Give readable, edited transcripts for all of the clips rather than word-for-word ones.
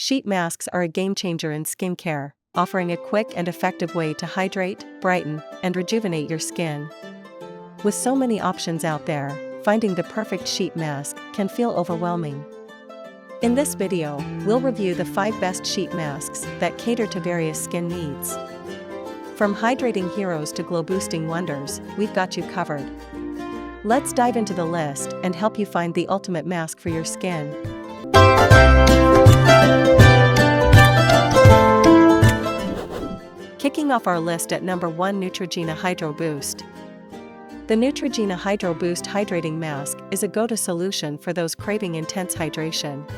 sheet masks are a game-changer in skincare, offering a quick and effective way to hydrate, brighten, and rejuvenate your skin. With so many options out there, finding the perfect sheet mask can feel overwhelming. In this video, we'll review the 5 best sheet masks that cater to various skin needs. From hydrating heroes to glow-boosting wonders, we've got you covered. Let's dive into the list and help you find the ultimate mask for your skin. Kicking off our list at number 1, Neutrogena Hydro Boost. The Neutrogena Hydro Boost Hydrating Mask is a go-to solution for those craving intense hydration.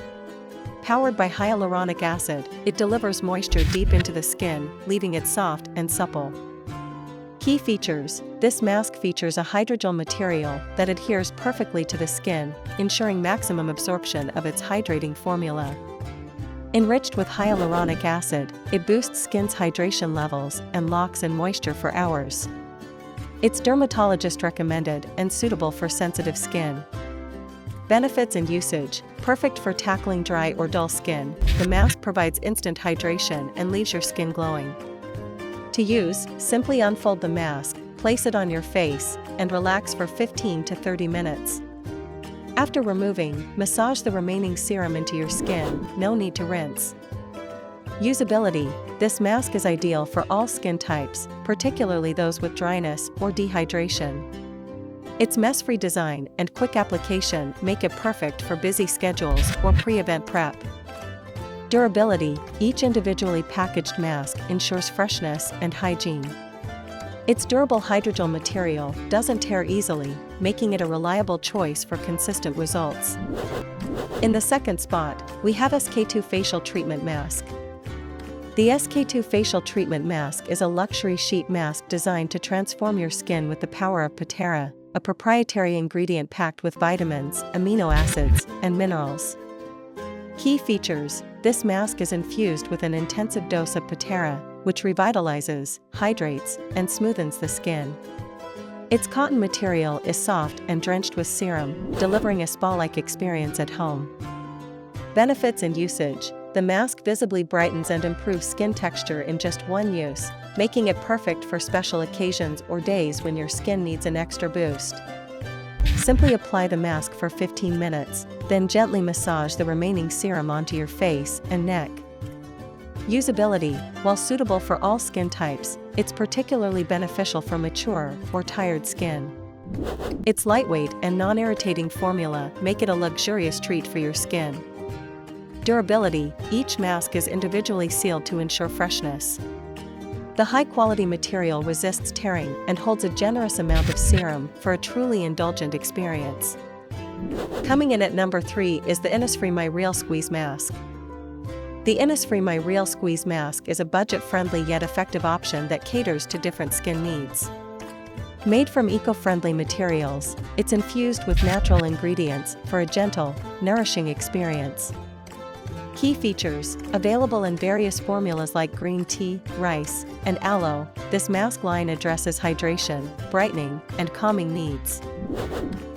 Powered by hyaluronic acid, it delivers moisture deep into the skin, leaving it soft and supple. Key features: this mask features a hydrogel material that adheres perfectly to the skin, ensuring maximum absorption of its hydrating formula. Enriched with hyaluronic acid, it boosts skin's hydration levels and locks in moisture for hours. It's dermatologist recommended and suitable for sensitive skin. Benefits and usage: perfect for tackling dry or dull skin, the mask provides instant hydration and leaves your skin glowing. To use, simply unfold the mask, place it on your face, and relax for 15 to 30 minutes. After removing, massage the remaining serum into your skin, no need to rinse. Usability: this mask is ideal for all skin types, particularly those with dryness or dehydration. Its mess-free design and quick application make it perfect for busy schedules or pre-event prep. Durability: each individually packaged mask ensures freshness and hygiene. Its durable hydrogel material doesn't tear easily, making it a reliable choice for consistent results. In the second spot, we have SK2 Facial Treatment Mask. The SK2 Facial Treatment Mask is a luxury sheet mask designed to transform your skin with the power of Patera, a proprietary ingredient packed with vitamins, amino acids, and minerals. Key features: this mask is infused with an intensive dose of Patera, which revitalizes, hydrates, and smoothens the skin. Its cotton material is soft and drenched with serum, delivering a spa-like experience at home. Benefits and usage: the mask visibly brightens and improves skin texture in just one use, making it perfect for special occasions or days when your skin needs an extra boost. Simply apply the mask for 15 minutes, then gently massage the remaining serum onto your face and neck. Usability: while suitable for all skin types, it's particularly beneficial for mature or tired skin. Its lightweight and non-irritating formula make it a luxurious treat for your skin. Durability: each mask is individually sealed to ensure freshness. The high-quality material resists tearing and holds a generous amount of serum for a truly indulgent experience. Coming in at number 3 is the Innisfree My Real Squeeze Mask. The Innisfree My Real Squeeze Mask is a budget-friendly yet effective option that caters to different skin needs. Made from eco-friendly materials, it's infused with natural ingredients for a gentle, nourishing experience. Key features: available in various formulas like green tea, rice, and aloe, this mask line addresses hydration, brightening, and calming needs.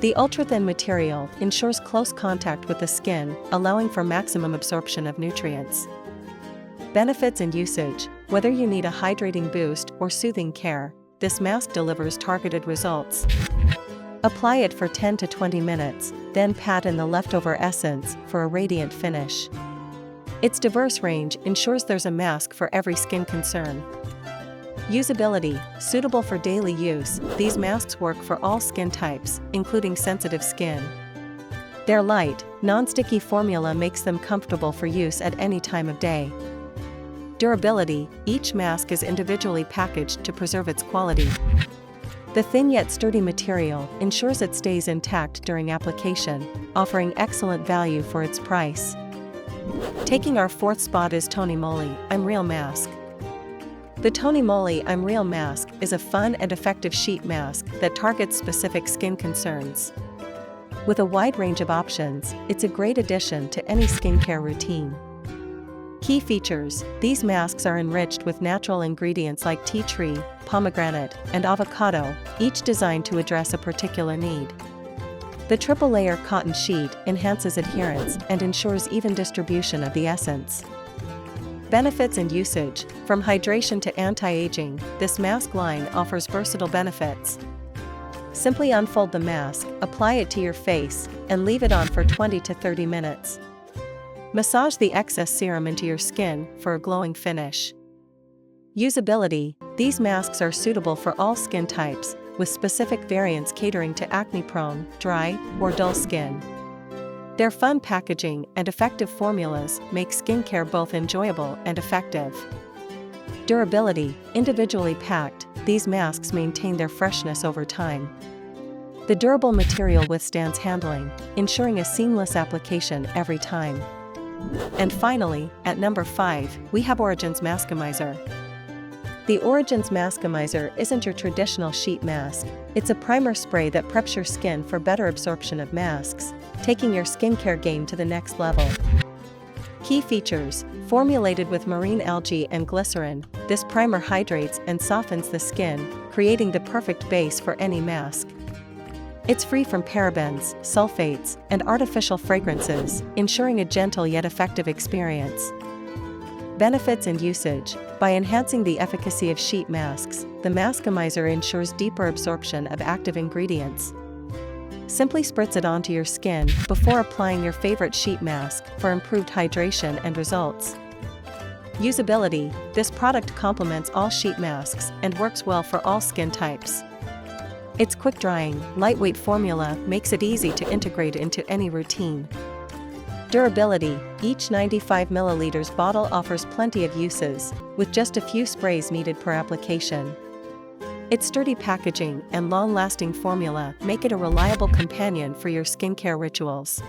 The ultra-thin material ensures close contact with the skin, allowing for maximum absorption of nutrients. Benefits and usage: whether you need a hydrating boost or soothing care, this mask delivers targeted results. Apply it for 10 to 20 minutes, then pat in the leftover essence for a radiant finish. Its diverse range ensures there's a mask for every skin concern. Usability: suitable for daily use, these masks work for all skin types, including sensitive skin. Their light, non-sticky formula makes them comfortable for use at any time of day. Durability: each mask is individually packaged to preserve its quality. The thin yet sturdy material ensures it stays intact during application, offering excellent value for its price. Taking our 4th spot is TonyMoly I'm Real Mask. The TonyMoly I'm Real Mask is a fun and effective sheet mask that targets specific skin concerns. With a wide range of options, it's a great addition to any skincare routine. Key features: these masks are enriched with natural ingredients like tea tree, pomegranate, and avocado, each designed to address a particular need. The triple-layer cotton sheet enhances adherence and ensures even distribution of the essence. Benefits and usage. From hydration to anti-aging, this mask line offers versatile benefits. Simply unfold the mask, apply it to your face, and leave it on for 20 to 30 minutes. Massage the excess serum into your skin for a glowing finish. Usability. These masks are suitable for all skin types, with specific variants catering to acne-prone, dry, or dull skin. Their fun packaging and effective formulas make skincare both enjoyable and effective. Durability. Individually packed, these masks maintain their freshness over time. The durable material withstands handling, ensuring a seamless application every time. And finally, at number 5, we have Origin's Maskimizer. The Origin's Maskimizer isn't your traditional sheet mask. It's a primer spray that preps your skin for better absorption of masks, taking your skincare game to the next level. Key features. Formulated with marine algae and glycerin, this primer hydrates and softens the skin, creating the perfect base for any mask. It's free from parabens, sulfates, and artificial fragrances, ensuring a gentle yet effective experience. Benefits and usage. By enhancing the efficacy of sheet masks, the Maskimizer ensures deeper absorption of active ingredients. Simply spritz it onto your skin before applying your favorite sheet mask for improved hydration and results. Usability. This product complements all sheet masks and works well for all skin types. Its quick-drying, lightweight formula makes it easy to integrate into any routine. Durability. Each 95 ml bottle offers plenty of uses, with just a few sprays needed per application. Its sturdy packaging and long-lasting formula make it a reliable companion for your skincare rituals.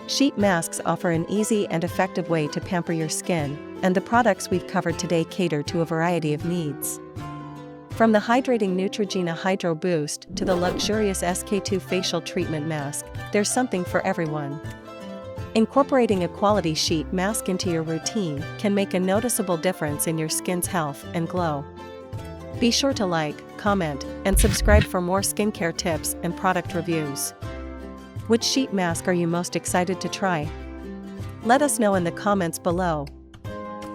Sheet masks offer an easy and effective way to pamper your skin, and the products we've covered today cater to a variety of needs. From the hydrating Neutrogena Hydro Boost to the luxurious SK2 facial treatment mask, there's something for everyone. Incorporating a quality sheet mask into your routine can make a noticeable difference in your skin's health and glow. Be sure to like, comment, and subscribe for more skincare tips and product reviews. Which sheet mask are you most excited to try? Let us know in the comments below.